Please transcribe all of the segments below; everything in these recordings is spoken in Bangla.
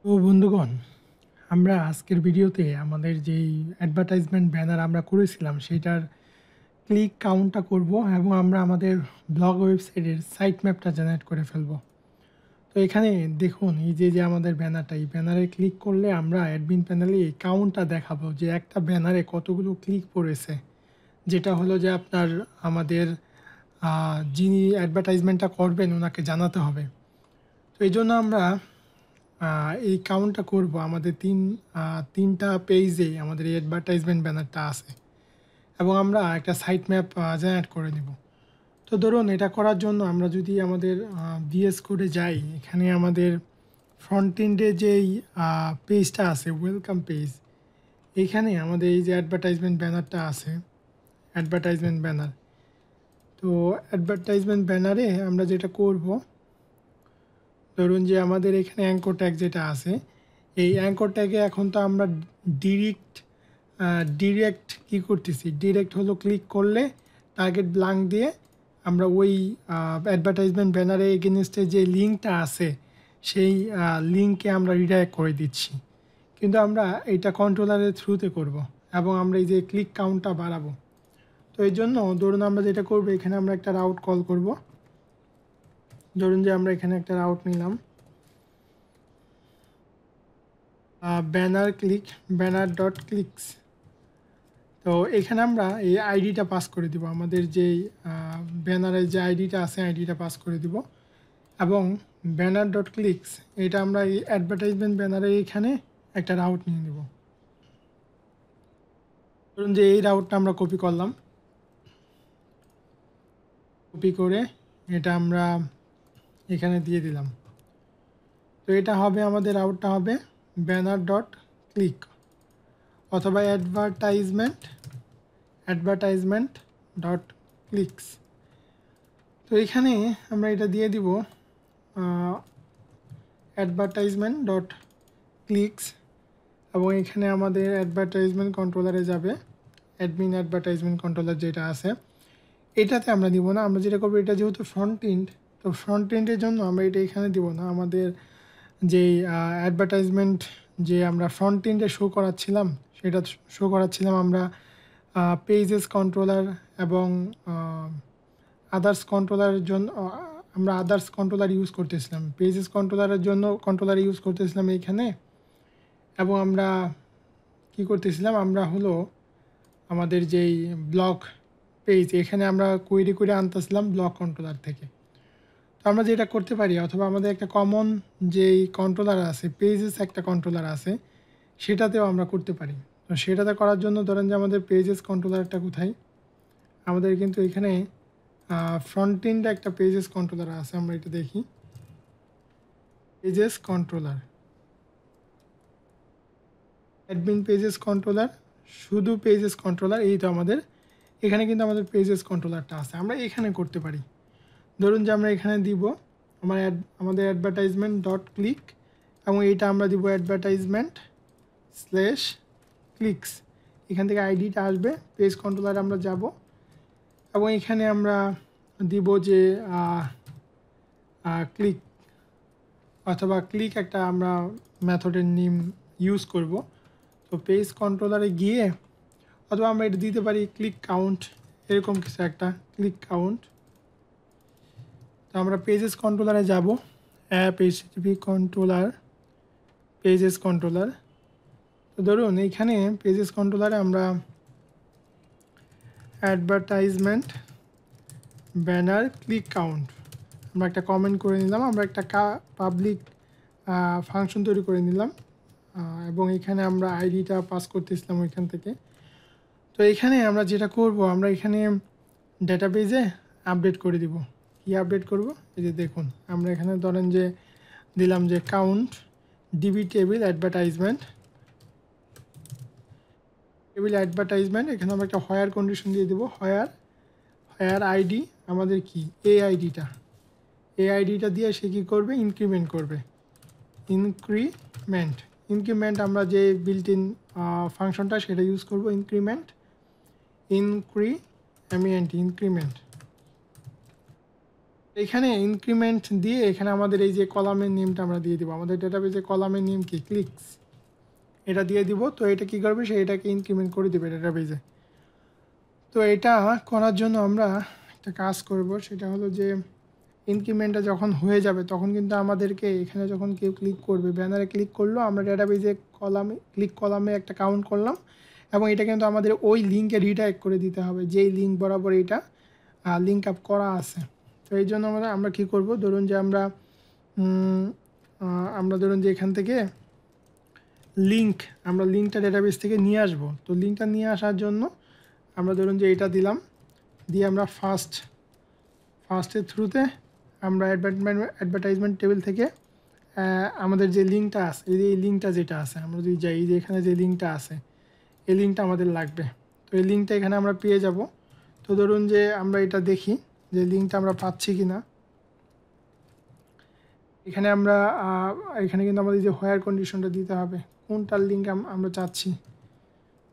তো বন্ধুগণ, আমরা আজকের ভিডিওতে আমাদের যেই অ্যাডভার্টাইজমেন্ট ব্যানার আমরা করেছিলাম সেটার ক্লিক কাউন্টটা করব এবং আমরা আমাদের ব্লগ ওয়েবসাইটের সাইট ম্যাপটা জেনারেট করে ফেলব। তো এখানে দেখুন এই যে আমাদের ব্যানারটা, এই ব্যানারে ক্লিক করলে আমরা অ্যাডমিন প্যানেলে এই কাউন্টটা দেখাবো যে একটা ব্যানারে কতগুলো ক্লিক পড়েছে, যেটা হলো যে আপনার আমাদের যিনি অ্যাডভার্টাইজমেন্টটা করবেন ওনাকে জানাতে হবে। তো এই জন্য আমরা এই কাউন্টটা করব আমাদের তিনটা পেজে আমাদের এই অ্যাডভার্টাইজমেন্ট ব্যানারটা আছে এবং আমরা একটা সাইট ম্যাপ জেনারেট করে নেব। তো ধরুন এটা করার জন্য আমরা যদি আমাদের ভিএস কোডে যাই, এখানে আমাদের ফ্রন্ট এন্ডে যেই পেজটা আছে ওয়েলকাম পেজ, এইখানে আমাদের এই যে অ্যাডভার্টাইজমেন্ট ব্যানারটা আছে, অ্যাডভার্টাইজমেন্ট ব্যানার। তো অ্যাডভার্টাইজমেন্ট ব্যানারে আমরা যেটা করব, ধরুন যে আমাদের এখানে অ্যাঙ্কর ট্যাগ যেটা আছে, এই অ্যাঙ্কর ট্যাগে এখন তো আমরা ডিরেক্ট কী করতেছি, ডিরেক্ট হলো ক্লিক করলে টার্গেট ব্ল্যাঙ্ক দিয়ে আমরা ওই অ্যাডভার্টাইজমেন্ট ব্যানারে এগেনস্টে যে লিঙ্কটা আছে সেই লিঙ্কে আমরা রিডাইরেক্ট করে দিচ্ছি। কিন্তু আমরা এটা কন্ট্রোলারের থ্রুতে করব এবং আমরা এই যে ক্লিক কাউন্টটা বাড়াবো। তো এই জন্য ধরুন আমরা যেটা করবো, এখানে আমরা একটা রাউট কল করব। ধরুন যে আমরা এখানে একটা রাউট নিলাম, ব্যানার ডট ক্লিকস। তো এখানে আমরা এই আইডিটা পাস করে দিব, আমাদের যেই ব্যানারের যে আইডিটা আছে আইডিটা পাস করে দিব এবং ব্যানার ডট ক্লিকস এটা আমরা এই অ্যাডভার্টাইজমেন্ট ব্যানারে এখানে একটা রাউট নিয়ে নেব। ধরুন যে এই রাউটটা আমরা কপি করলাম, কপি করে এটা আমরা এখানে দিয়ে দিলাম। তো এটা হবে আমাদের রাউটটা হবে ব্যানার ডট ক্লিক অথবা অ্যাডভার্টাইজমেন্ট ডট ক্লিকস। তো এখানে আমরা এটা দিয়ে দিব অ্যাডভার্টাইজমেন্ট ডট ক্লিকস এবং এখানে আমাদের অ্যাডভার্টাইজমেন্ট কন্ট্রোলারে যাবে, অ্যাডমিন অ্যাডভার্টাইজমেন্ট কন্ট্রোলার যেটা আছে এটাতে আমরা দিব না। আমরা যেটা করবো, এটা যেহেতু ফ্রন্ট এন্ড, তো ফ্রন্ট এন্ডের জন্য আমরা এটা এখানে দিব না। আমাদের যেই অ্যাডভার্টাইজমেন্ট যে আমরা ফ্রন্ট এন্ডে শো করাচ্ছিলাম সেটা শো করাচ্ছিলাম আমরা পেজেস কন্ট্রোলার এবং আদার্স কন্ট্রোলারের জন্য আমরা আদার্স কন্ট্রোলার ইউজ করতেছিলাম, পেজেস কন্ট্রোলারের জন্য কন্ট্রোলার ইউজ করতেছিলাম এইখানে। এবং আমরা কি করতেছিলাম, আমরা হলো আমাদের যেই ব্লক পেজ এখানে আমরা কোয়েরি করে আনতেছিলাম ব্লক কন্ট্রোলার থেকে। তো আমরা যেটা করতে পারি, অথবা আমাদের একটা কমন যেই কন্ট্রোলার আছে, পেজেস একটা কন্ট্রোলার আছে, সেটাতেও আমরা করতে পারি। তো সেটাতে করার জন্য ধরেন যে আমাদের পেজেস কন্ট্রোলারটা কোথায়, আমাদের কিন্তু এখানে ফ্রন্ট এন্ডে একটা পেজেস কন্ট্রোলার আছে। আমরা এটা দেখি, pages controller, admin pages controller, শুধু পেজেস কন্ট্রোলার, এই তো আমাদের এখানে কিন্তু আমাদের পেজেস কন্ট্রোলারটা আছে। আমরা এখানে করতে পারি। ধরুন যে আমরা এখানে দিব আমাদের অ্যাডভার্টাইজমেন্ট ডট ক্লিক এবং এইটা আমরা দিব অ্যাডভার্টাইজমেন্ট স্ল্যাশ ক্লিকস। এখান থেকে আইডিটা আসবে, পেজ কন্ট্রোলারে আমরা যাব এবং এখানে আমরা দিব যে ক্লিক অথবা ক্লিক একটা আমরা মেথডের নেম ইউজ করব। তো পেজ কন্ট্রোলারে গিয়ে অথবা আমরা এটা দিতে পারি ক্লিক কাউন্ট, এরকম কিছু একটা ক্লিক কাউন্ট। তো আমরা পেজেস কন্ট্রোলারে যাব, app HTTP controller, pages controller. তো ধরুন এইখানে পেজেস কন্ট্রোলারে আমরা অ্যাডভার্টাইজমেন্ট ব্যানার ক্লিক কাউন্ট আমরা একটা কমেন্ট করে নিলাম, আমরা একটা পাবলিক ফাংশন তৈরি করে নিলাম এবং এখানে আমরা আইডিটা পাস করতেছিলাম ওইখান থেকে। তো এখানে আমরা যেটা করব, আমরা এখানে ডেটাবেজে আপডেট করে দিব। কি আপডেট করব, এই যে দেখুন আমরা এখানে ধরেন যে দিলাম যে কাউন্ট ডিবি টেবিল অ্যাডভার্টাইজমেন্ট, এখানে আমরা একটা হয়ার কন্ডিশন দিয়ে দেবো। হয়ার আইডি আমাদের কি, এই আইডিটা দিয়ে সে কী করবে, ইনক্রিমেন্ট করবে। ইনক্রিমেন্ট আমরা যে বিল্ট ইন ফাংশনটা সেটা ইউজ করব, ইনক্রিমেন্ট। এখানে ইনক্রিমেন্ট দিয়ে এখানে আমাদের এই যে কলামের নেমটা আমরা দিয়ে দিব। আমাদের ডেটাবেজে কলামের নেম কি ক্লিকস, এটা দিয়ে দিব। তো এটা কি করবে, সে এটাকে ইনক্রিমেন্ট করে দেবে ডেটাবেজে। তো এটা করার জন্য আমরা একটা কাজ করব, সেটা হলো যে ইনক্রিমেন্টটা যখন হয়ে যাবে তখন কিন্তু আমাদেরকে এখানে যখন কেউ ক্লিক করবে, ব্যানারে ক্লিক করলো, আমরা ডেটাবেজে কলামে একটা কাউন্ট করলাম, এবং এটা কিন্তু আমাদের ওই লিঙ্কে রিডাইরেক্ট করে দিতে হবে যেই লিঙ্ক বরাবর এটা লিঙ্ক আপ করা আছে। তো এই জন্য আমরা কী করব, ধরুন যে আমরা ধরুন যে এখান থেকে আমরা লিঙ্কটা ডেটাবেস থেকে নিয়ে আসব। তো লিঙ্কটা নিয়ে আসার জন্য আমরা ধরুন যে এটা দিলাম, দিয়ে আমরা ফার্স্টের থ্রুতে আমরা অ্যাডভার্টাইজমেন্ট টেবিল থেকে আমাদের যে লিঙ্কটা আছে, এই লিঙ্কটা যেটা আছে, আমরা যদি যাই যে এখানে যে লিঙ্কটা আছে, এই লিঙ্কটা আমাদের লাগবে। তো এই লিঙ্কটা এখানে আমরা পেয়ে যাব। তো ধরুন যে আমরা এটা দেখি যে লিঙ্কটা আমরা পাচ্ছি কি না। এখানে এখানে কিন্তু আমাদের যে হোয়ার কন্ডিশনটা দিতে হবে, কোনটার লিঙ্ক আমরা চাচ্ছি।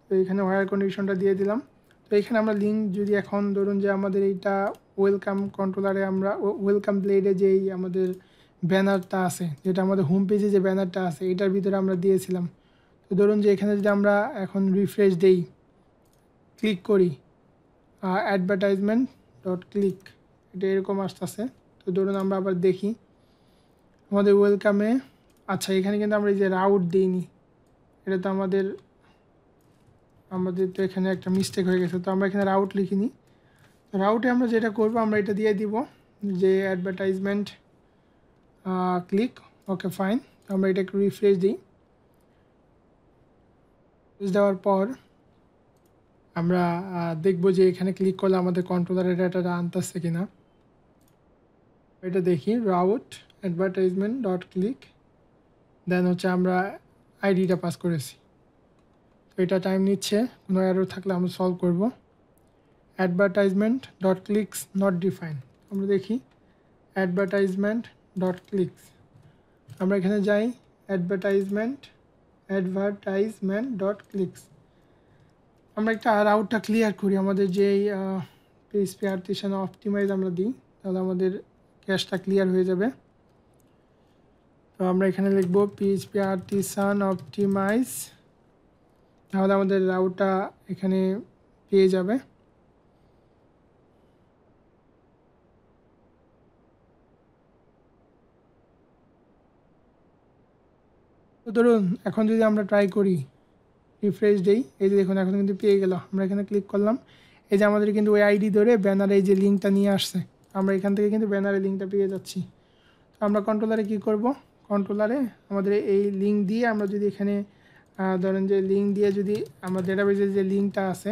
তো এখানে হোয়ার কন্ডিশনটা দিয়ে দিলাম। তো এখানে আমরা লিঙ্ক যদি এখন ধরুন যে আমাদের এইটা ওয়েলকাম কন্ট্রোলারে, আমরা ওয়েলকাম ব্লেডে যেই আমাদের ব্যানারটা আছে, যেটা আমাদের হোম পেজে যে ব্যানারটা আছে, এটার ভিতরে আমরা দিয়েছিলাম। তো ধরুন যে এখানে যদি আমরা এখন রিফ্রেশ দেই, ক্লিক করি অ্যাডভার্টাইজমেন্ট ডট ক্লিক, এটা এরকম আসতেছে। তো ধরুন আমরা আবার দেখি আমাদের ওয়েলকামে, আচ্ছা এখানে কিন্তু আমরা এই যে রাউট দিইনি, এটা তো আমাদের তো এখানে একটা মিস্টেক হয়ে গেছে। তো আমরা এখানে রাউট লিখিনি। রাউটে আমরা যেটা করব, আমরা এটা দিয়ে দিব যে অ্যাডভার্টাইজমেন্ট ক্লিক, ওকে ফাইন। আমরা এটা একটু রিফ্রেশ দিই। দেওয়ার পর আমরা দেখব যে এখানে ক্লিক করলে আমাদের কন্ট্রোলারের ডাটাটা আনতেছে কিনা। এটা দেখি রাউট অ্যাডভার্টাইজমেন্ট ডট ক্লিক, দেন হচ্ছে আমরা আইডিটা পাস করেছি। তো এটা টাইম নিচ্ছে, কোনো এরর থাকলে আমরা সলভ করব। Advertisement dot clicks not define, আমরা দেখি অ্যাডভার্টাইজমেন্ট ডট ক্লিকস, আমরা এখানে যাই অ্যাডভার্টাইজমেন্ট ডট ক্লিকস। আমরা একটা রাউটটা ক্লিয়ার করি, আমাদের যেই পিএইচপি আর্টিসান অপটিমাইজ আমরা দিই, তাহলে আমাদের ক্যাশটা ক্লিয়ার হয়ে যাবে। তো আমরা এখানে লিখব পিএইচপি আর্টিসান অপটিমাইজ, তাহলে আমাদের রাউটটা এখানে পেয়ে যাবে। তো ধরুন এখন যদি আমরা ট্রাই করি, রিফ্রেশ দেই, এই যে দেখুন এখন কিন্তু পেয়ে গেল। আমরা এখানে ক্লিক করলাম, এই যে আমাদের কিন্তু ওই আইডি ধরে ব্যানারে এই যে লিঙ্কটা নিয়ে আসছে, আমরা এখান থেকে কিন্তু ব্যানারে লিঙ্কটা পেয়ে যাচ্ছি। তো আমরা কন্ট্রোলারে কি করব, কন্ট্রোলারে আমাদের এই লিঙ্ক দিয়ে আমরা যদি এখানে ধরেন যে লিঙ্ক দিয়ে যদি আমরা ডেটাবেজের যে লিঙ্কটা আছে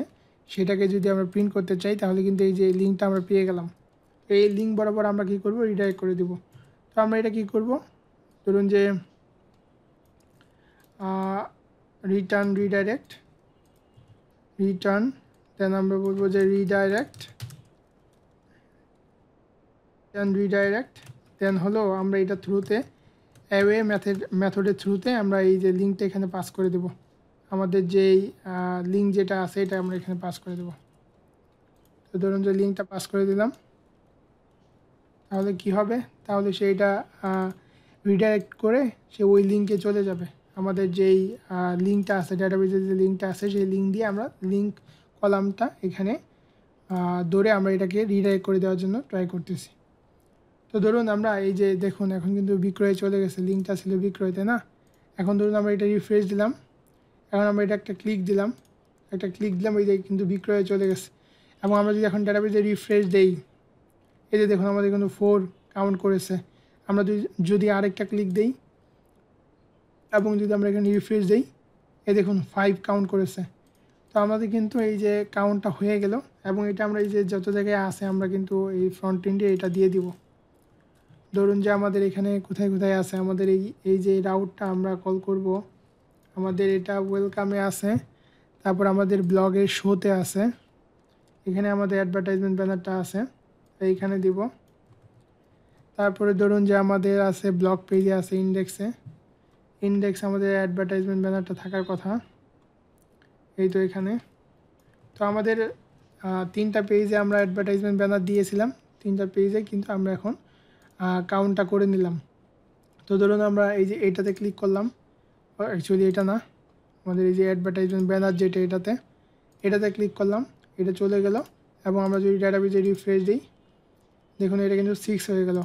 সেটাকে যদি আমরা প্রিন্ট করতে চাই, তাহলে কিন্তু এই যে লিঙ্কটা আমরা পেয়ে গেলাম। তো এই লিঙ্ক বরাবর আমরা কি করব, রিডাইরেক্ট করে দিব। তো আমরা এটা কি করব, ধরুন যে রিটার্ন দেন আমরা বলবো যে রিডাইরেক্ট দেন হলো আমরা এটা থ্রুতে অ্যাওয়ে মেথডের থ্রুতে আমরা এই যে লিঙ্কটা এখানে পাস করে দেব। আমাদের যেই লিঙ্ক যেটা আছে এটা আমরা এখানে পাস করে দেব। তো ধরুন যে লিঙ্কটা পাস করে দিলাম, তাহলে কি হবে, তাহলে সেইটা রিডাইরেক্ট করে সে ওই লিঙ্কে চলে যাবে। আমাদের যেই লিঙ্কটা আছে, ডেটাবেজের যে লিঙ্কটা আছে, সেই লিঙ্ক দিয়ে আমরা লিঙ্ক কলামটা এখানে ধরে আমরা এটাকে রিডাইরেক্ট করে দেওয়ার জন্য ট্রাই করতেছি। তো ধরুন আমরা এই যে দেখুন এখন কিন্তু বিক্রয়ে চলে গেছে, লিঙ্কটা ছিল বিক্রয়তে না। এখন ধরুন আমরা এটা রিফ্রেশ দিলাম, এখন আমরা এটা একটা ক্লিক দিলাম, এই যে কিন্তু বিক্রয়ে চলে গেছে। এবং আমরা যদি এখন ডেটাবেজে রিফ্রেশ দেই, এই যে দেখুন আমাদের কিন্তু 4 কাউন্ট করেছে। আমরা যদি আরেকটা ক্লিক দেই এবং যদি আমরা এখানে রিফ্রেশ দিই, এই দেখুন 5 কাউন্ট করেছে। তো আমাদের কিন্তু এই যে কাউন্টটা হয়ে গেল, এবং এটা আমরা এই যে যত জায়গায় আছে আমরা কিন্তু এই ফ্রন্ট এন্ডে এটা দিয়ে দিব। ধরুন যে আমাদের এখানে কোথায় কোথায় আছে, আমাদের এই যে রাউটটা আমরা কল করব, আমাদের এটা ওয়েলকামে আছে, তারপর আমাদের ব্লগের শোতে আছে, এখানে আমাদের অ্যাডভার্টাইজমেন্ট ব্যানারটা আছে, এইখানে দিব। তারপরে ধরুন যে আমাদের আছে ব্লগ পেজে আছে, ইন্ডেক্স আমাদের অ্যাডভার্টাইজমেন্ট ব্যানারটা থাকার কথা, এই তো এখানে। তো আমাদের 3টা পেজে আমরা অ্যাডভার্টাইজমেন্ট ব্যানার দিয়েছিলাম, তিনটা পেজে কিন্তু আমরা এখন কাউন্টটা করে নিলাম। তো ধরুন আমরা এই যে এইটাতে ক্লিক করলাম, অ্যাকচুয়ালি এটা না, আমাদের এই যে অ্যাডভার্টাইজমেন্ট ব্যানার যেটা এটাতে ক্লিক করলাম, এটা চলে গেল। এবং আমরা যদি ডাটাবেজে রিফ্রেশ দিই, দেখুন এটা কিন্তু 6 হয়ে গেল।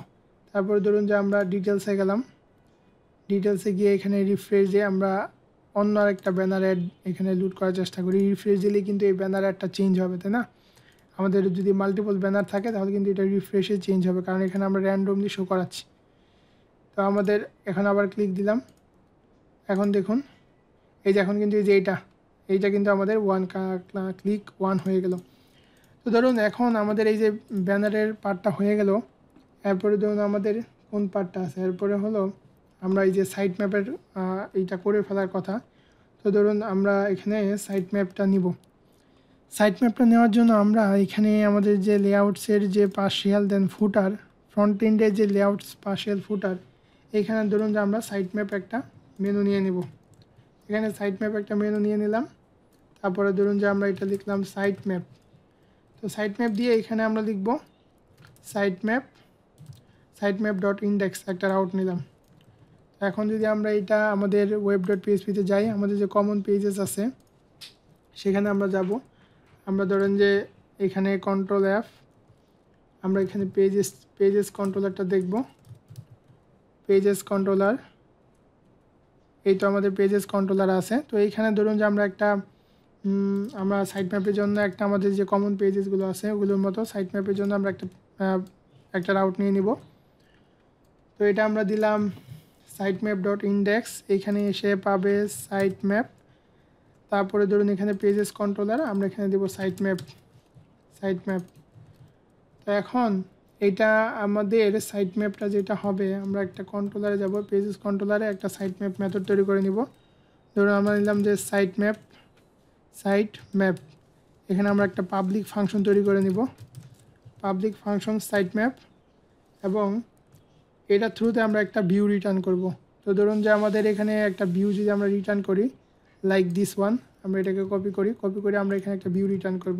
তারপরে ধরুন যে আমরা ডিটেলসে গেলাম, ডিটেলসে গিয়ে এখানে রিফ্রেশ দিয়ে আমরা অন্য আরেকটা ব্যানার অ্যাড এখানে লুট করার চেষ্টা করি। রিফ্রেশ দিলে কিন্তু এই ব্যানার অ্যাডটা চেঞ্জ হবে, তাই না? আমাদের যদি মাল্টিপল ব্যানার থাকে তাহলে কিন্তু এটা রিফ্রেশে চেঞ্জ হবে, কারণ এখানে আমরা র্যান্ডমলি শো করাচ্ছি। তো আমাদের এখন আবার ক্লিক দিলাম, এখন দেখুন এই যে এখন কিন্তু এই যে এইটা কিন্তু আমাদের ক্লিক 1 হয়ে গেল। তো ধরুন এখন আমাদের এই যে ব্যানারের পার্টটা হয়ে গেল, এরপরে ধরুন আমাদের কোন পার্টটা আছে, এরপরে হলো আমরা এই যে সাইট ম্যাপের এইটা করে ফেলার কথা। তো ধরুন আমরা এখানে সাইট ম্যাপটা নিব। সাইট ম্যাপটা নেওয়ার জন্য আমরা এখানে আমাদের যে লেআউটসের যে পার্শিয়াল দেন ফুটার, ফ্রন্ট এন্ডের যে লেআউটস পার্শিয়াল ফুটার, এখানে ধরুন যে আমরা সাইট ম্যাপ একটা মেনু নিয়ে নিব। এখানে সাইট ম্যাপ একটা মেনু নিয়ে নিলাম। তারপরে ধরুন যে আমরা এটা লিখলাম সাইট ম্যাপ। তো সাইট ম্যাপ দিয়ে এখানে আমরা লিখব সাইট ম্যাপ ডট ইন্ডেক্স একটা রাউট নিলাম। এখন যদি আমরা এটা আমাদের ওয়েব ডট পিএইচপিতে যাই, আমাদের যে কমন পেজেস আছে সেখানে আমরা যাব। আমরা ধরেন যে এখানে কন্ট্রোল F, আমরা এখানে পেজেস কন্ট্রোলারটা দেখব। পেজেস কন্ট্রোলার, এই তো আমাদের পেজেস কন্ট্রোলার আছে। তো এইখানে ধরুন যে আমরা আমরা সাইট ম্যাপের জন্য একটা আমাদের যে কমন পেজেসগুলো আছে ওগুলোর মতো সাইট ম্যাপের জন্য আমরা একটা রাউট নিয়ে নিব। তো এটা আমরা দিলাম সাইট ম্যাপ ডট ইন্ডেক্স, এখানে এসে পাবে সাইট ম্যাপ। তারপরে ধরুন এখানে পেজেস কন্ট্রোলার, আমরা এখানে দেব সাইট ম্যাপ। তো এখন এটা আমাদের সাইট ম্যাপটা যেটা হবে, আমরা একটা কন্ট্রোলারে যাব, পেজেস কন্ট্রোলারে একটা সাইট ম্যাপ মেথড তৈরি করে নিব। ধরুন আমরা নিলাম যে সাইট ম্যাপ, এখানে আমরা একটা পাবলিক ফাংশন তৈরি করে নিব, পাবলিক ফাংশন সাইট ম্যাপ, এবং এটা থ্রুতে আমরা একটা ভিউ রিটার্ন করব। তো ধরুন যে আমাদের এখানে একটা ভিউ যদি আমরা রিটার্ন করি লাইক দিস ওয়ান, আমরা এটাকে কপি করে আমরা এখানে একটা ভিউ রিটার্ন করব।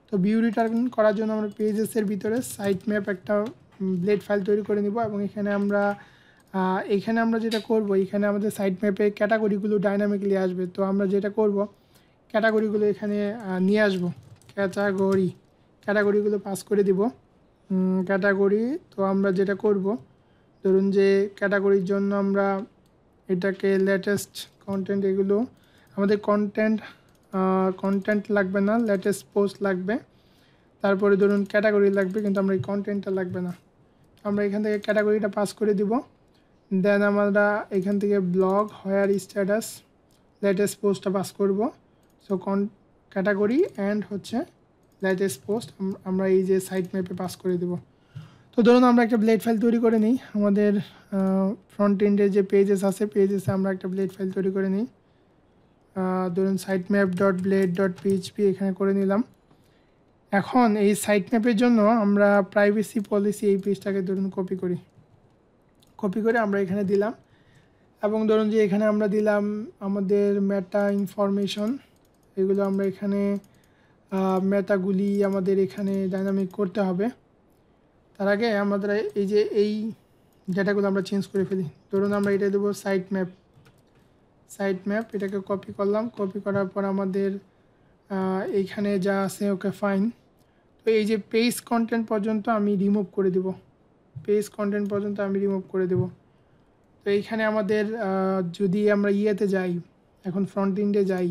তো ভিউ রিটার্ন করার জন্য আমরা পেজেসের ভিতরে সাইট ম্যাপ একটা ব্লেড ফাইল তৈরি করে নিব। এবং এখানে আমরা যেটা করব, এখানে আমাদের সাইট ম্যাপে ক্যাটাগরিগুলো ডাইনামিকলি আসবে। তো আমরা যেটা করব, ক্যাটাগরিগুলো এখানে নিয়ে আসব, ক্যাটাগরিগুলো পাস করে দিব ক্যাটাগরি। তো আমরা যেটা করব, ধরুন যে ক্যাটাগরির জন্য আমরা এটাকে লেটেস্ট কন্টেন্ট, এগুলো আমাদের কন্টেন্ট লাগবে না, লেটেস্ট পোস্ট লাগবে। তারপরে ধরুন ক্যাটাগরি লাগবে, কিন্তু আমরা এই কন্টেন্টটা লাগবে না। আমরা এখান থেকে ক্যাটাগরিটা পাস করে দিব। দেন আমরা এখান থেকে ব্লগ, হোয়ার, স্ট্যাটাস, লেটেস্ট পোস্টটা পাস করব। সো ক্যাটাগরি অ্যান্ড হচ্ছে লেটেস্ট পোস্ট আমরা এই যে সাইট ম্যাপে পাস করে দেব। তো ধরুন আমরা একটা ব্লেড ফাইল তৈরি করে নিই, আমাদের ফ্রন্ট এন্ডে যে পেজেস আছে পেজেসে আমরা একটা ব্লেড ফাইল তৈরি করে নিই। ধরুন site map dot blade dot PHP এখানে করে নিলাম। এখন এই সাইট ম্যাপের জন্য আমরা প্রাইভেসি পলিসি এই পেজটাকে ধরুন কপি করে আমরা এখানে দিলাম। এবং ধরুন যে এখানে আমরা দিলাম আমাদের মেটা ইনফরমেশন, এগুলো আমরা এখানে মেটাগুলি আমাদের এখানে ডাইনামিক করতে হবে। তার আগে আমাদের এই ডেটাগুলো আমরা চেঞ্জ করে ফেলি। ধরুন আমরা এটা দেবো সাইট ম্যাপ, এটাকে কপি করলাম, কপি করার পর আমাদের এইখানে যা আছে ওকে ফাইন। তো এই যে পেজ কন্টেন্ট পর্যন্ত আমি রিমুভ করে দেব, তো এইখানে আমাদের যদি আমরা ইয়েতে যাই, এখন ফ্রন্ট এন্ডে যাই,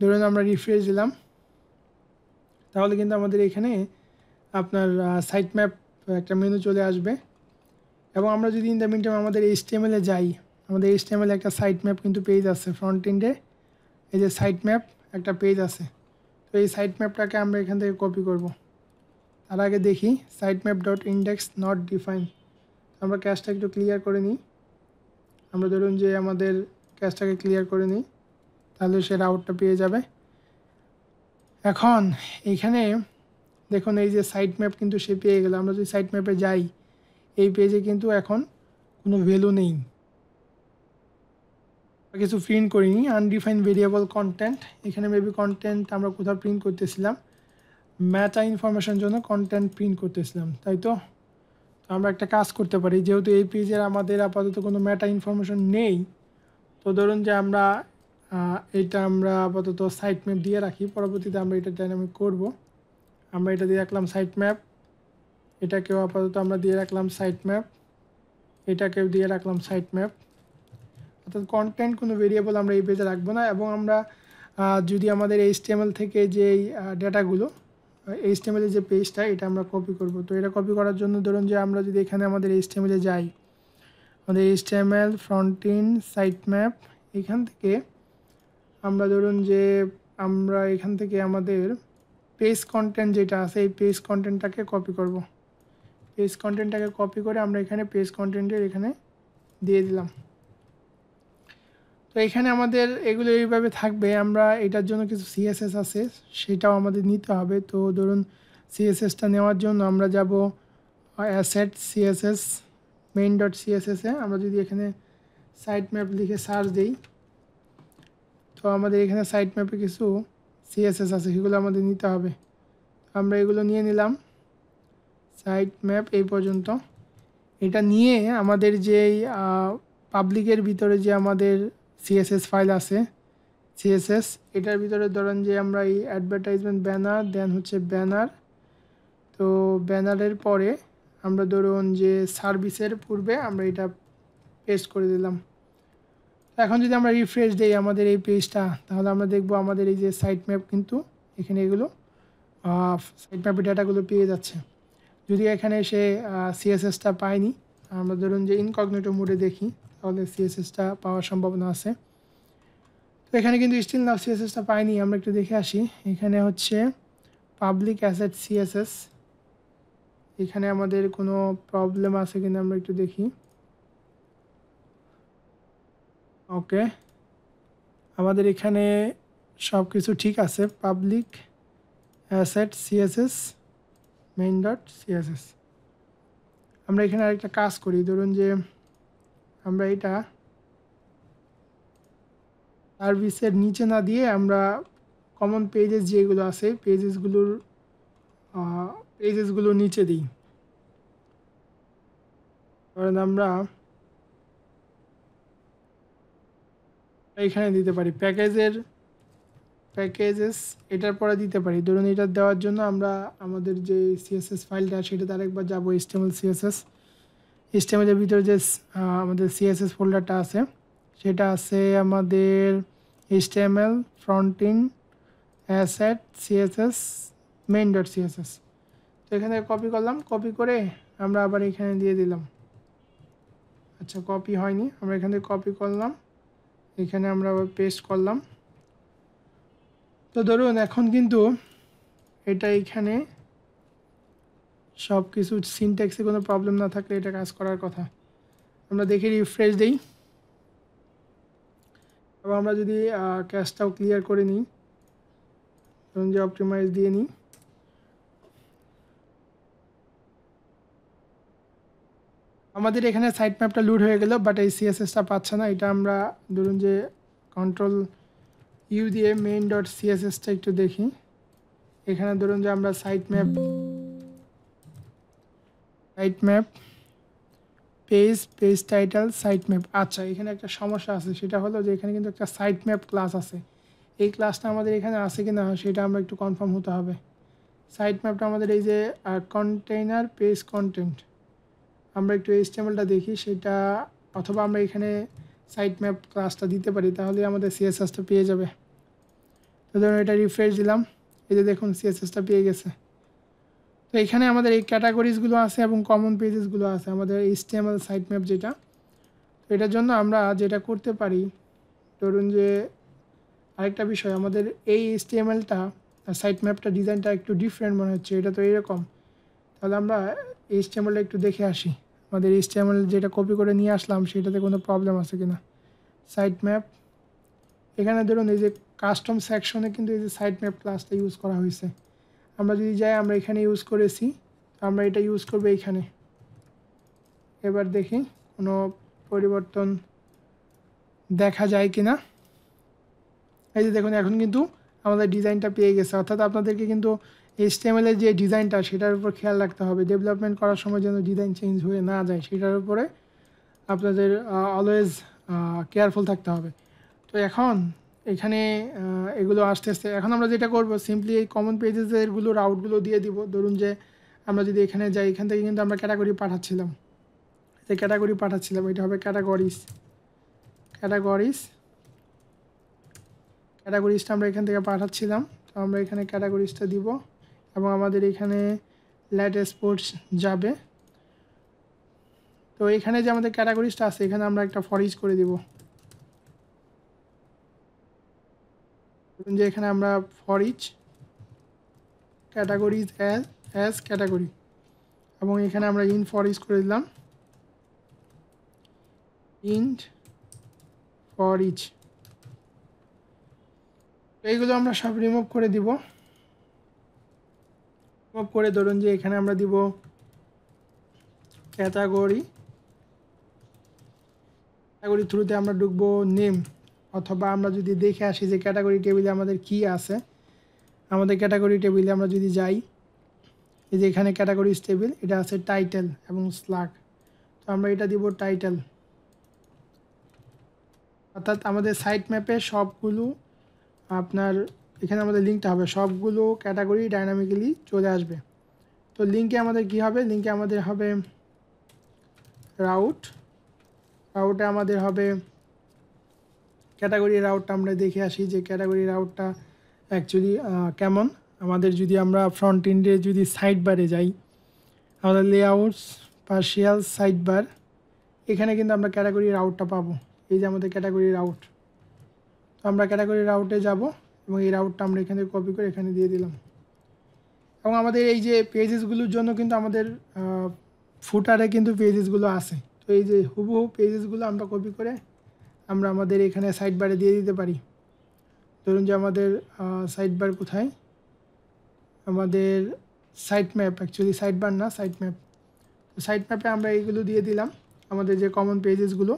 ধরুন আমরা রিফ্রেশ দিলাম, তাহলে কিন্তু আমাদের এখানে আপনার সাইট ম্যাপ একটা মেনু চলে আসবে। এবং আমরা যদি ইন দ্য মিন টাইম আমাদের HTML-এ যাই, আমাদের HTML একটা সাইট ম্যাপ কিন্তু পেজ আছে ফ্রন্ট এন্ডে, এই যে সাইট ম্যাপ একটা পেজ আছে। তো এই সাইট ম্যাপটাকে আমরা এখান থেকে কপি করব। তার আগে দেখি site map dot index not define, আমরা ক্যাশটা একটু ক্লিয়ার করে নিই। আমরা ধরুন যে আমাদের ক্যাশটাকে ক্লিয়ার করে নিই, তাহলে সে রাউটটা পেয়ে যাবে। এখন এইখানে দেখুন এই যে সাইট ম্যাপ কিন্তু সে পেয়ে গেল। আমরা যদি সাইট ম্যাপে যাই, এই পেজে কিন্তু এখন কোনো ভ্যালু নেই, কিছু প্রিন্ট করিনি। আনডিফাইন্ড ভেরিয়েবল কন্টেন্ট, এখানে মেবি কন্টেন্ট আমরা কোথাও প্রিন্ট করতেছিলাম। মেটা ইনফরমেশন জন্য কন্টেন্ট প্রিন্ট করতেছিলাম, তাই তো। তো আমরা একটা কাজ করতে পারি, যেহেতু এই পেজের আমাদের আপাতত কোনো মেটা ইনফরমেশন নেই, তো ধরুন যে আমরা এটা আমরা আপাতত সাইট ম্যাপ দিয়ে রাখি, পরবর্তীতে আমরা এটা ডাইনামিক করব। আমরা এটা দিয়ে রাখলাম সাইট ম্যাপ, এটাকেও আপাতত আমরা দিয়ে রাখলাম সাইট ম্যাপ, এটাকেও দিয়ে রাখলাম সাইট ম্যাপ। অর্থাৎ কন্টেন্ট কোনো ভেরিয়েবল আমরা এই পেজে রাখবো না। এবং আমরা যদি আমাদের HTML থেকে যেই ডেটাগুলো, HTML এর যে পেজটা, এটা আমরা কপি করব। তো এটা কপি করার জন্য ধরুন যে আমরা যদি এখানে আমাদের HTML এ যাই, আমাদের HTML front end site map, এখান থেকে আমরা ধরুন যে আমরা এখান থেকে আমাদের পেজ কন্টেন্ট যেটা আছে, এই পেজ কন্টেন্টটাকে কপি করব। পেজ কন্টেন্টটাকে কপি করে আমরা এখানে পেজ কন্টেন্টের এখানে দিয়ে দিলাম। তো এখানে আমাদের এগুলো এইভাবে থাকবে। আমরা এটার জন্য কিছু CSS আছে, সেটাও আমাদের নিতে হবে। তো ধরুন CSSটা নেওয়ার জন্য আমরা যাব অ্যাসেট CSS main.css এ। আমরা যদি এখানে সাইট ম্যাপ লিখে সার্চ দিই, তো আমাদের এখানে সাইট ম্যাপে কিছু CSS আছে, সেগুলো আমাদের নিতে হবে। আমরা এগুলো নিয়ে নিলাম, সাইট ম্যাপ এই পর্যন্ত। এটা নিয়ে আমাদের যেই পাবলিকের ভিতরে যে আমাদের CSS ফাইল আছে, CSS, এটার ভিতরে ধরেন যে আমরা এই অ্যাডভার্টাইজমেন্ট ব্যানার, দেন হচ্ছে ব্যানার। তো ব্যানারের পরে আমরা ধরুন যে সার্ভিসের পূর্বে আমরা এটা পেস্ট করে দিলাম। এখন যদি আমরা রিফ্রেশ দিই আমাদের এই পেজটা, তাহলে আমরা দেখব আমাদের এই যে সাইট ম্যাপ, কিন্তু এখানে এগুলো সাইট ম্যাপের ডেটাগুলো পেয়ে যাচ্ছে। যদি এখানে সে CSSটা পাইনি, আমরা ধরুন যে ইনকগনিটো মোডে দেখি, তাহলে CSSটা পাওয়ার সম্ভাবনা আছে। তো এখানে কিন্তু স্টিল নাও CSSটা পাইনি। আমরা একটু দেখে আসি, এখানে হচ্ছে পাবলিক অ্যাসেট CSS, এখানে আমাদের কোনো প্রবলেম আছে কিনা আমরা একটু দেখি। ওকে, আমাদের এখানে সব কিছু ঠিক আছে। Public asset CSS main.css। আমরা এখানে আরেকটা কাজ করি, ধরুন যে আমরা এটা সার্ভিসের নিচে না দিয়ে আমরা কমন পেজেস যেগুলো আছে, পেজেসগুলো নিচে দিই। কারণ আমরা এখানে দিতে পারি প্যাকেজেস, এটার পরে দিতে পারি। ধরুন এটা দেওয়ার জন্য আমরা আমাদের যে CSS ফাইলটা, সেটাতে আরেকবার যাবো, HTML CSS। HTML এর ভিতরে যে আমাদের CSS ফোল্ডারটা আছে, সেটা আছে আমাদের HTML front and asset CSS main.css। তো এখানে কপি করলাম, কপি করে আমরা আবার এখানে দিয়ে দিলাম। আচ্ছা, কপি হয়নি, আমরা এখান থেকে কপি করলাম, এখানে আমরা আবার পেস্ট করলাম। তো ধরুন এখন কিন্তু এটা এখানে সব কিছু সিনট্যাক্সে কোনো প্রবলেম না থাকলে এটা কাজ করার কথা। আমরা দেখে রিফ্রেশ দিই, এবং আমরা যদি ক্যাশটাও ক্লিয়ার করে নিই, ধরুন যে অপটিমাইজ দিয়ে নিই, আমাদের এখানে সাইট ম্যাপটা লোড হয়ে গেল, বাট এই CSSটা পাচ্ছে না। এটা আমরা ধরুন যে Ctrl+U দিয়ে main.cssটা একটু দেখি। এখানে ধরুন যে আমরা site map page title site map. আচ্ছা, এখানে একটা সমস্যা আছে, সেটা হলো যে এখানে কিন্তু একটা সাইট ম্যাপ ক্লাস আছে। এই ক্লাসটা আমাদের এখানে আছে কি না সেটা আমরা একটু কনফার্ম হতে হবে। সাইট ম্যাপটা আমাদের এই যে কন্টেইনার পেজ কন্টেন্ট, আমরা একটু HTMLটা দেখি সেটা, অথবা আমরা এখানে সাইট ম্যাপ ক্লাসটা দিতে পারি, তাহলে আমাদের CSSটা পেয়ে যাবে। তো ধরুন এটা রিফ্রেশ দিলাম, এই যে দেখুন CSSটা পেয়ে গেছে। তো এখানে আমাদের এই ক্যাটাগরিজগুলো আছে এবং কমন পেজেসগুলো আছে, আমাদের HTML সাইট ম্যাপ যেটা। তো এটার জন্য আমরা যেটা করতে পারি, ধরুন যে আরেকটা বিষয়, আমাদের এই HTMLটা সাইট ম্যাপটা ডিজাইনটা একটু ডিফারেন্ট মনে হচ্ছে, এটা তো এরকম। তাহলে আমরা HTMLটা একটু দেখে আসি, আমাদের HTML যেটা কপি করে নিয়ে আসলাম সেটাতে কোনো প্রবলেম আছে কিনা। সাইট ম্যাপ, এখানে ধরুন এই যে কাস্টম সেকশনে কিন্তু এই যে সাইট ম্যাপ ক্লাসটা ইউজ করা হয়েছে। আমরা যদি যাই, আমরা এখানে ইউজ করেছি, আমরা এটা ইউজ করবো এখানে। এবার দেখি কোনো পরিবর্তন দেখা যায় কিনা। এই যে দেখুন এখন কিন্তু আমাদের ডিজাইনটা পেয়ে গেছে। অর্থাৎ আপনাদেরকে কিন্তু HTML এর যে ডিজাইনটা সেটার উপর খেয়াল রাখতে হবে, ডেভেলপমেন্ট করার সময় যেন ডিজাইন চেঞ্জ হয়ে না যায় সেটার উপরে আপনাদের অলওয়েজ কেয়ারফুল থাকতে হবে। তো এখন এখানে এগুলো আস্তে আস্তে এখন আমরা যেটা করব সিম্পলি এই কমন পেজেসেরগুলো রাউটগুলো দিয়ে দিব। ধরুন যে আমরা যদি এখানে যাই, এখান থেকে কিন্তু আমরা ক্যাটাগরি পাঠাচ্ছিলাম, এটা হবে ক্যাটাগরিজটা আমরা এখান থেকে পাঠাচ্ছিলাম। তো আমরা এখানে ক্যাটাগরিজটা দিব এবং আমাদের এখানে লেট স্পোর্টস যাবে। তো এখানে যে আমাদের ক্যাটাগরিজটা আছে এখানে আমরা একটা ফর ইচ করে দিব। যে এখানে আমরা for each categories as category এবং এখানে আমরা ইন ফর ইচ করে দিলাম, ইন্ট ফর ইচ। এইগুলো আমরা সব রিমুভ করে দিব। রিমুভ করে ধরুন যে এখানে আমরা দিব ক্যাটাগরি থ্রুতে আমরা ঢুকবো নেম, অথবা আমরা যদি দেখে আসি যে ক্যাটাগরি টেবিলে আমাদের কি আছে। আমাদের ক্যাটাগরি টেবিলে আমরা যদি যাই, এই যে এখানে ক্যাটাগরিজ টেবিল, এটা আছে টাইটেল এবং স্লাগ। তো আমরা এটা দিব টাইটেল, অর্থাৎ আমাদের সাইট ম্যাপে সবগুলো আপনার এখানে আমাদের লিঙ্কটা হবে, সবগুলো ক্যাটাগরি ডাইনামিক্যালি চলে আসবে। তো লিঙ্কে আমাদের কি হবে, লিঙ্কে আমাদের হবে রাউটে আমাদের হবে ক্যাটাগরি রাউটটা। আমরা দেখে আসি যে ক্যাটাগরি রাউটটা অ্যাকচুয়ালি কেমন। আমাদের যদি আমরা ফ্রন্ট এন্ডে যদি সাইড বারে যাই, আমাদের লেআউটস পার্শিয়াল সাইড বার, এখানে কিন্তু আমরা ক্যাটাগরি রাউটটা পাবো। এই যে আমাদের ক্যাটাগরি রাউট, তো আমরা ক্যাটাগরি রাউটে যাব এবং এই রাউটটা আমরা এখানে কপি করে এখানে দিয়ে দিলাম। এবং আমাদের এই যে পেজেসগুলোর জন্য কিন্তু আমাদের ফুটারে কিন্তু পেজেসগুলো আছে। তো এই যে হুবহু পেজেসগুলো আমরা কপি করে আমরা আমাদের এখানে সাইড বারে দিয়ে দিতে পারি। ধরুন যে আমাদের সাইড বার কোথায়, আমাদের site map, actually side bar না, সাইট ম্যাপ। তো সাইট ম্যাপে আমরা এইগুলো দিয়ে দিলাম। আমাদের যে কমন পেজেসগুলো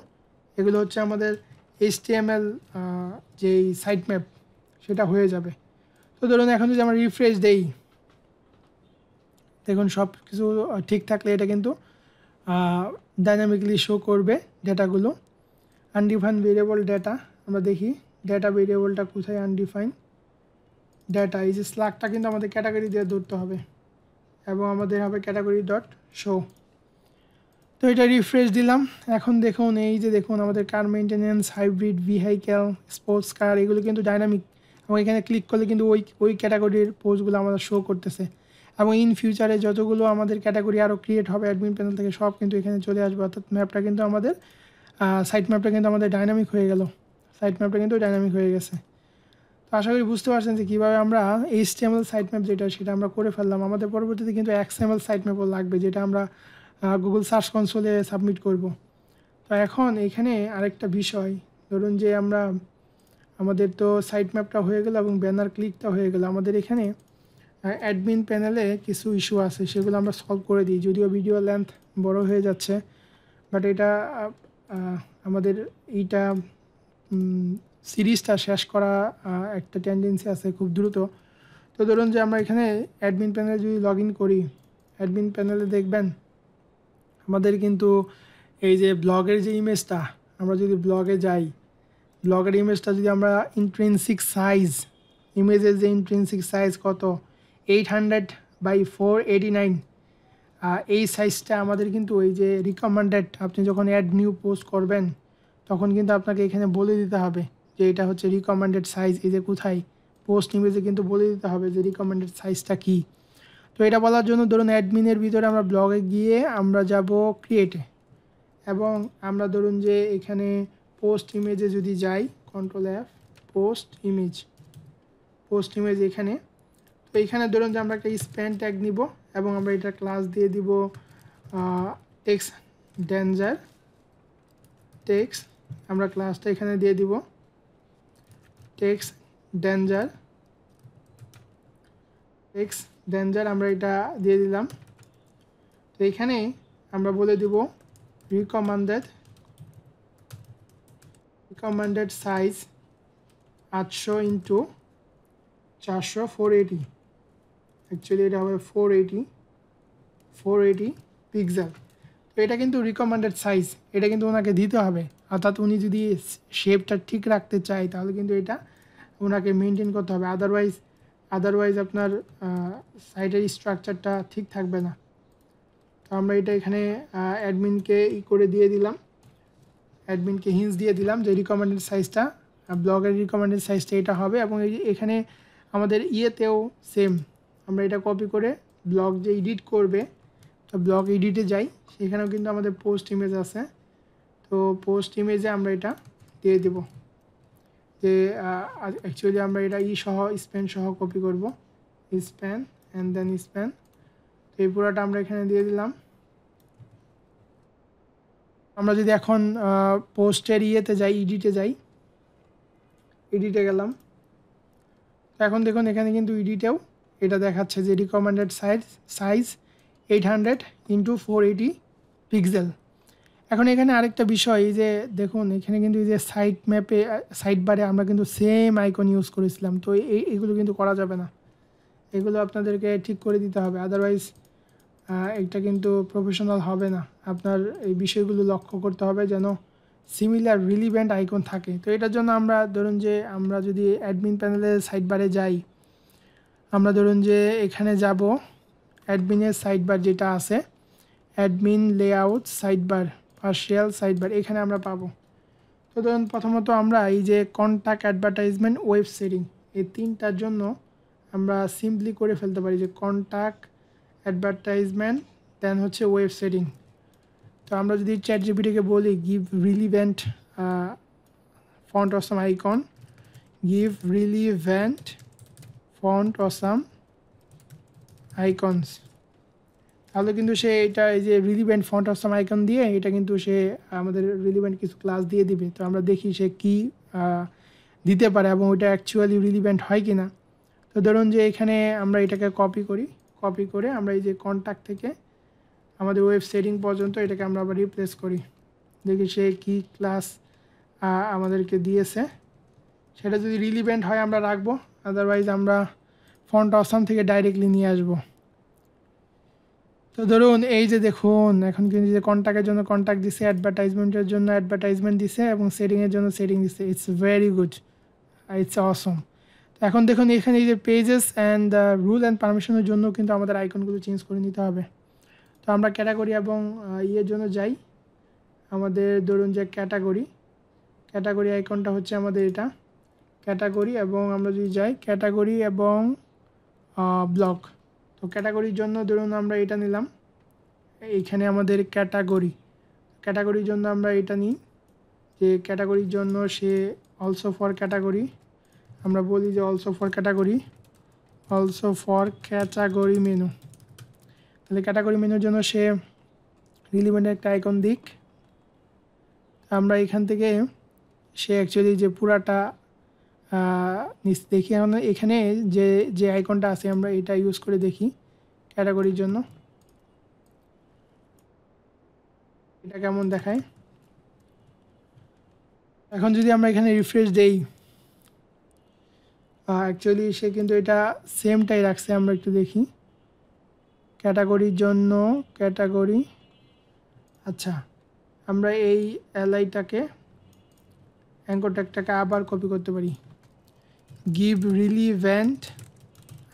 এগুলো হচ্ছে আমাদের HTML যেই সাইট ম্যাপ সেটা হয়ে যাবে। তো ধরুন এখন যদি আমরা রিফ্রেশ দেই, দেখুন সব কিছু ঠিক থাকলে এটা কিন্তু ডাইনামিকলি শো করবে ডেটাগুলো। আনডিফাইন ভেরিয়েবল ডেটা, আমরা দেখি ডেটা ভেরিয়েবলটা কোথায়, আনডিফাইন ডেটা, এই যে স্লাগটা কিন্তু আমাদের ক্যাটাগরি দিয়ে ধরতে হবে এবং আমাদের হবে ক্যাটাগরি ডট শো। তো এটা রিফ্রেশ দিলাম। এখন দেখুন এই যে দেখুন আমাদের car maintenance, hybrid, vehicle, sports car, এগুলো কিন্তু ডাইনামিক এবং এখানে ক্লিক করলে কিন্তু ওই ক্যাটাগরির পোস্টগুলো আমাদের শো করতেছে। এবং ইন ফিউচারে যতগুলো আমাদের ক্যাটাগরি আরও ক্রিয়েট হবে অ্যাডমিন প্যানেল থেকে সব কিন্তু এখানে চলে আসবে। অর্থাৎ ম্যাপটা কিন্তু আমাদের সাইট ম্যাপটা কিন্তু আমাদের ডাইনামিক হয়ে গেল, ডাইনামিক হয়ে গেছে। তো আশা করি বুঝতে পারছেন যে কীভাবে আমরা HTML সাইট ম্যাপ যেটা সেটা আমরা করে ফেললাম। আমাদের পরবর্তীতে কিন্তু XML সাইট ম্যাপও লাগবে, যেটা আমরা গুগল সার্চ কনসোলে সাবমিট করব। তো এখন এখানে আরেকটা বিষয়, ধরুন যে আমাদের তো সাইট ম্যাপটা হয়ে গেল এবং ব্যানার ক্লিকটা হয়ে গেল। আমাদের এখানে অ্যাডমিন প্যানেলে কিছু ইস্যু আছে, সেগুলো আমরা সলভ করে দিই। যদিও ভিডিও লেন্থ বড় হয়ে যাচ্ছে, বাট এটা আমাদের এইটা সিরিজটা শেষ করা একটা টেন্ডেন্সি আছে খুব দ্রুত। তো ধরুন যে আমরা এখানে অ্যাডমিন প্যানেলে যদি লগ ইন করি, অ্যাডমিন প্যানেলে দেখবেন আমাদের কিন্তু এই যে ব্লগের যে ইমেজটা, আমরা যদি ব্লগে যাই, ব্লগের ইমেজটা যদি আমরা ইন্ট্রিনসিক সাইজ, ইমেজের যে ইন্ট্রিনসিক সাইজ কত, 800/489, এই সাইজটা আমাদের কিন্তু এই যে রিকমেন্ডেড, আপনি যখন অ্যাড নিউ পোস্ট করবেন তখন কিন্তু আপনাকে এখানে বলে দিতে হবে যে এটা হচ্ছে রিকমেন্ডেড সাইজ। এই যে কোথায় পোস্ট ইমেজে কিন্তু বলে দিতে হবে যে রিকমেন্ডেড সাইজটা কী। তো এটা বলার জন্য ধরুন অ্যাডমিনের ভিতরে আমরা ব্লগে গিয়ে আমরা যাব ক্রিয়েটে, এবং আমরা ধরুন যে এখানে পোস্ট ইমেজে যদি যাই, Ctrl+F, পোস্ট ইমেজ এখানে। তো এইখানে ধরুন যে আমরা একটা স্প্যান ট্যাগ নিব এবং আমরা এটা ক্লাস দিয়ে দিব টেক্সট ডেঞ্জার, আমরা ক্লাসটা এখানে দিয়ে দিব টেক্সট ডেঞ্জার, আমরা এটা দিয়ে দিলাম। তো এখানে আমরা বলে দিব রিকমেন্ডেড সাইজ 800x480, অ্যাকচুয়ালি এটা হবে 480 পিক্সেল। তো এটা কিন্তু রিকমেন্ডেড সাইজ, এটা কিন্তু ওনাকে দিতে হবে। অর্থাৎ উনি যদি শেপটা ঠিক রাখতে চায় তাহলে কিন্তু এটা ওনাকে মেনটেন করতে হবে, আদারওয়াইজ আপনার সাইটের স্ট্রাকচারটা ঠিক থাকবে না। তো আমরা এটা এখানে অ্যাডমিনকে করে দিয়ে দিলাম, অ্যাডমিনকে হিন্টস দিয়ে দিলাম যে রিকমেন্ডেড সাইজটা, ব্লগের রিকমেন্ডেড সাইজটা এটা হবে। এবং এখানে আমাদের ইয়েতেও সেম, আমরা এটা কপি করে ব্লগ যে এডিট করবে, তো ব্লগ এডিটে যাই, সেখানেও কিন্তু আমাদের পোস্ট ইমেজ আছে। তো পোস্ট ইমেজে আমরা এটা দিয়ে দেব যে অ্যাকচুয়ালি আমরা এটা সহ স্প্যান সহ কপি করব, স্প্যান অ্যান্ড দেন স্প্যান। তো এই পুরোটা আমরা এখানে দিয়ে দিলাম। আমরা যদি এখন পোস্টের ইয়েতে যাই, এডিটে গেলাম, তো এখন দেখুন এখানে কিন্তু এডিটেও এটা দেখাচ্ছে যে রিকমেন্ডেড সাইজ 800x480 পিক্সেল। এখন এখানে আরেকটা বিষয় যে দেখুন এখানে কিন্তু এই যে সাইড বারে আমরা কিন্তু সেম আইকন ইউজ করেছিলাম, তো এগুলো কিন্তু করা যাবে না, এগুলো আপনাদেরকে ঠিক করে দিতে হবে, আদারওয়াইজ এটা কিন্তু প্রফেশনাল হবে না। আপনার এই বিষয়গুলো লক্ষ্য করতে হবে যেন সিমিলার রিলিভেন্ট আইকন থাকে। তো এটার জন্য আমরা ধরুন যে আমরা যদি অ্যাডমিন প্যানেলের সাইড বারে যাই, আমরা ধরুন যে এখানে যাব, অ্যাডমিনের সাইড বার যেটা আছে, admin layout side bar, partial side bar, এখানে আমরা পাবো। তো ধরুন প্রথমত আমরা এই যে কন্ট্যাক্ট, অ্যাডভার্টাইজমেন্ট, ওয়েব সেটিং, এই তিনটার জন্য আমরা সিম্পলি করে ফেলতে পারি যে কন্ট্যাক্ট, অ্যাডভার্টাইজমেন্ট, দেন হচ্ছে ওয়েব সেটিং। তো আমরা যদি চ্যাটজিপিটিকে বলি give relevant font awesome icon, give relevant font awesome icons, তাহলে কিন্তু সে এটা এই যে রিলিভেন্ট ফন্ট অসাম আইকন দিয়ে এটা কিন্তু সে আমাদের রিলিভেন্ট কিছু ক্লাস দিয়ে দিবে। তো আমরা দেখি সে কী দিতে পারে এবং ওইটা অ্যাকচুয়ালি রিলিভেন্ট হয় কি না। তো ধরুন যে এখানে আমরা এটাকে কপি করে আমরা এই যে কন্ট্যাক্ট থেকে আমাদের ওয়েব সেটিং পর্যন্ত এটাকে আমরা আবার রিপ্লেস করি, দেখি সে কী ক্লাস আমাদেরকে দিয়েছে। সেটা যদি রিলিভেন্ট হয় আমরা রাখবো, আদারওয়াইজ আমরা ফন্ট অসাম থেকে ডাইরেক্টলি নিয়ে আসবো। তো ধরুন এই যে দেখুন এখন কিন্তু যে কন্ট্যাক্টের জন্য কন্ট্যাক্ট দিছে, অ্যাডভার্টাইজমেন্টের জন্য অ্যাডভার্টাইজমেন্ট দিছে এবং সেটিংয়ের জন্য সেটিং দিছে। ইটস ভেরি গুড, ইটস অসম। তো এখন দেখুন এখানে এই যে পেজেস অ্যান্ড রুল অ্যান্ড পারমিশনের জন্য কিন্তু আমাদের আইকনগুলো চেঞ্জ করে নিতে হবে। তো আমরা ক্যাটাগরি এবং ইয়ের জন্য যাই, আমাদের ধরুন যে ক্যাটাগরি আইকনটা হচ্ছে আমাদের এটা ক্যাটাগরি, এবং আমরা যদি যাই ক্যাটাগরি এবং ব্লক, তো ক্যাটাগরির জন্য ধরুন আমরা এটা নিলাম, এইখানে আমাদের ক্যাটাগরির জন্য আমরা এটা নিই যে ক্যাটাগরির জন্য সে অলসো ফর ক্যাটাগরি, আমরা বলি যে অলসো ফর ক্যাটাগরি মেনু, তাহলে ক্যাটাগরি মেনুর জন্য সে রিলিভেন্ট একটা আইকন দিক। আমরা এখান থেকে সে অ্যাকচুয়ালি যে পুরাটা দেখি, এখন এখানে যে আইকনটা আছে আমরা এটা ইউজ করে দেখি ক্যাটাগরির জন্য এটা কেমন দেখায়। এখন যদি আমরা এখানে রিফ্রেশ দেই, অ্যাকচুয়ালি সে কিন্তু এটা সেমটাই রাখছে। আমরা একটু দেখি ক্যাটাগরির জন্য আচ্ছা, আমরা এই এলআইটাকে অ্যাঙ্কর ট্যাগটাকে আবার কপি করতে পারি, গিভ রিলিভেন্ট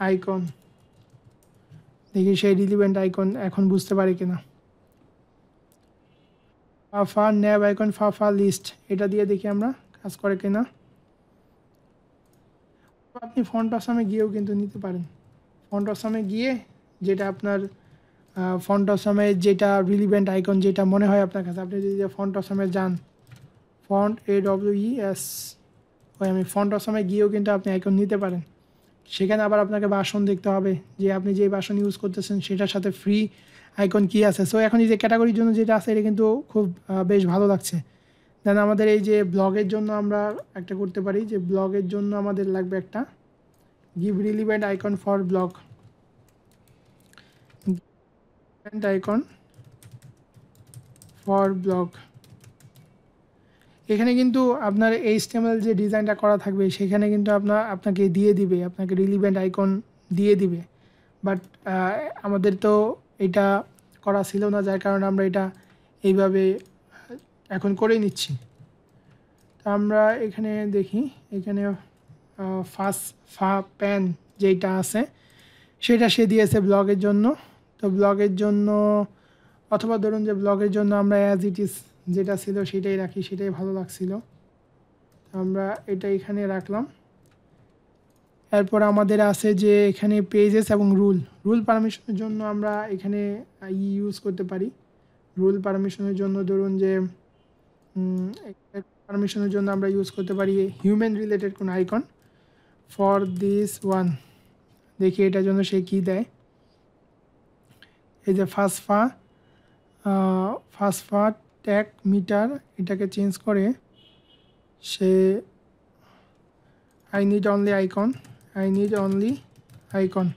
আইকন, দেখি সেই রিলিভেন্ট আইকন এখন বুঝতে পারে কিনা। ফাফা ন্যাব আইকন, ফাফা লিস্ট, এটা দিয়ে দেখি আমরা কাজ করে কিনা। আপনি ফন্ট অসামে গিয়েও কিন্তু নিতে পারেন, ফন্ট অসামে গিয়ে যেটা আপনার ফন্ট অসামে যেটা রিলিভেন্ট আইকন যেটা মনে হয় আপনার কাছে, আপনি যদি ফন্ট অসামে যান, ফন্ট AWES, আমি ফন্ট অসামে গিয়েও কিন্তু আপনি আইকন নিতে পারেন। সেখানে আবার আপনাকে ভাষণ দেখতে হবে যে আপনি যে ভাষণ ইউজ করতেছেন সেটার সাথে ফ্রি আইকন কী আছে। সো এখন এই যে ক্যাটাগরির জন্য যেটা আছে এটা কিন্তু খুব বেশ ভালো লাগছে। দেন আমাদের এই যে ব্লগের জন্য আমরা একটা করতে পারি, যে ব্লগের জন্য আমাদের লাগবে একটা give relevant icon for blog, icon for blog. এখানে কিন্তু আপনার HTML যে ডিজাইনটা করা থাকবে সেখানে কিন্তু আপনাকে দিয়ে দিবে, আপনাকে রিলিভেন্ট আইকন দিয়ে দিবে, বাট আমাদের তো এটা করা ছিল না, যার কারণে আমরা এটা এইভাবে এখন করে নিচ্ছি। তো আমরা এখানে দেখি, এখানে প্যান যেটা আছে সেটা সে দিয়েছে ব্লগের জন্য। তো ব্লগের জন্য, অথবা ধরুন যে ব্লগের জন্য আমরা অ্যাজ ইট ইজ যেটা ছিল সেটাই রাখি, সেটাই ভালো লাগছিল, আমরা এটা এখানে রাখলাম। এরপর আমাদের আছে যে এখানে পেজেস এবং রুল পারমিশনের জন্য আমরা এখানে ইউজ করতে পারি। রুল পারমিশনের জন্য ধরুন যে পারমিশনের জন্য আমরা ইউজ করতে পারি হিউম্যান রিলেটেড কোনো আইকন ফর দিস ওয়ান। দেখি এটার জন্য সে কী দেয়। এই যে ফাসফা ট্যাগ মিটার, এটাকে চেঞ্জ করে say I need only icon.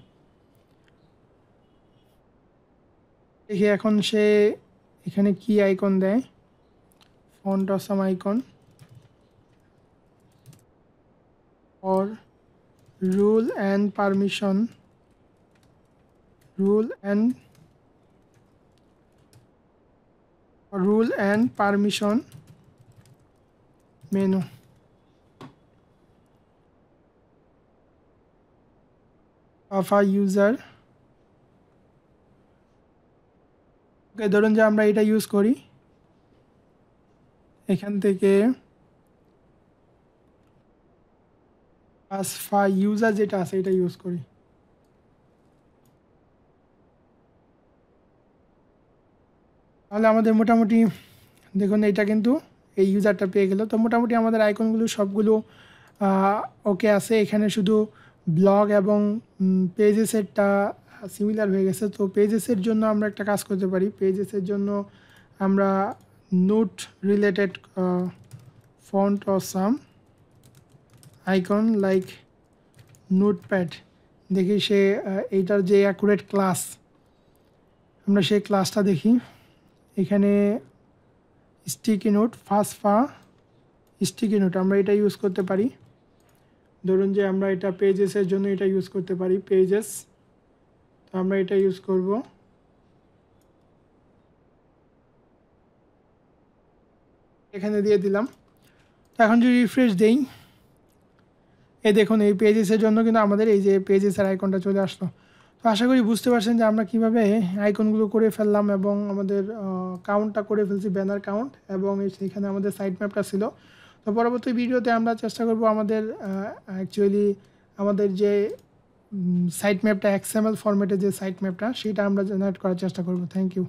দেখি এখন সে এখানে কি আইকন দেয়, font awesome icon or rule and permission menu of a user। ওকে, ধরুন যে আমরা এটা ইউজ করি, এখান থেকে ইউজার যেটা আছে এটা ইউজ করি। তাহলে আমাদের মোটামুটি দেখুন এটা কিন্তু এই ইউজারটা পেয়ে গেল। তো মোটামুটি আমাদের আইকনগুলো সবগুলো ওকে আছে। এখানে শুধু ব্লগ এবং পেজেসেরটা সিমিলার হয়ে গেছে। তো পেজেসের জন্য আমরা একটা কাজ করতে পারি। পেজেসের জন্য আমরা note related font or some icon like notepad, দেখি সে এইটার যে অ্যাকুরেট ক্লাস, আমরা সেই ক্লাসটা দেখি। এখানে স্টিকি নোট, স্টিকি নোট আমরা এটা ইউজ করতে পারি। ধরুন যে আমরা এটা পেজেসের জন্য এটা ইউজ করতে পারি, পেজেস। তো আমরা এটা ইউজ করব। এখানে দিয়ে দিলাম। তো এখন যদি রিফ্রেশ দেই, এই দেখুন এই পেজেসের জন্য কিন্তু আমাদের এই যে পেজেসের আইকনটা চলে আসলো। তো আশা করি বুঝতে পারছেন যে আমরা কীভাবে আইকনগুলো করে ফেললাম এবং আমাদের কাউন্টটা করে ফেলছি, ব্যানার কাউন্ট, এবং সেখানে আমাদের সাইট ম্যাপটা ছিল। তো পরবর্তী ভিডিওতে আমরা চেষ্টা করব আমাদের অ্যাকচুয়ালি আমাদের যে সাইট ম্যাপটা XML ফরম্যাটে যে সাইট ম্যাপটা সেটা আমরা জেনারেট করার চেষ্টা করব। Thank you.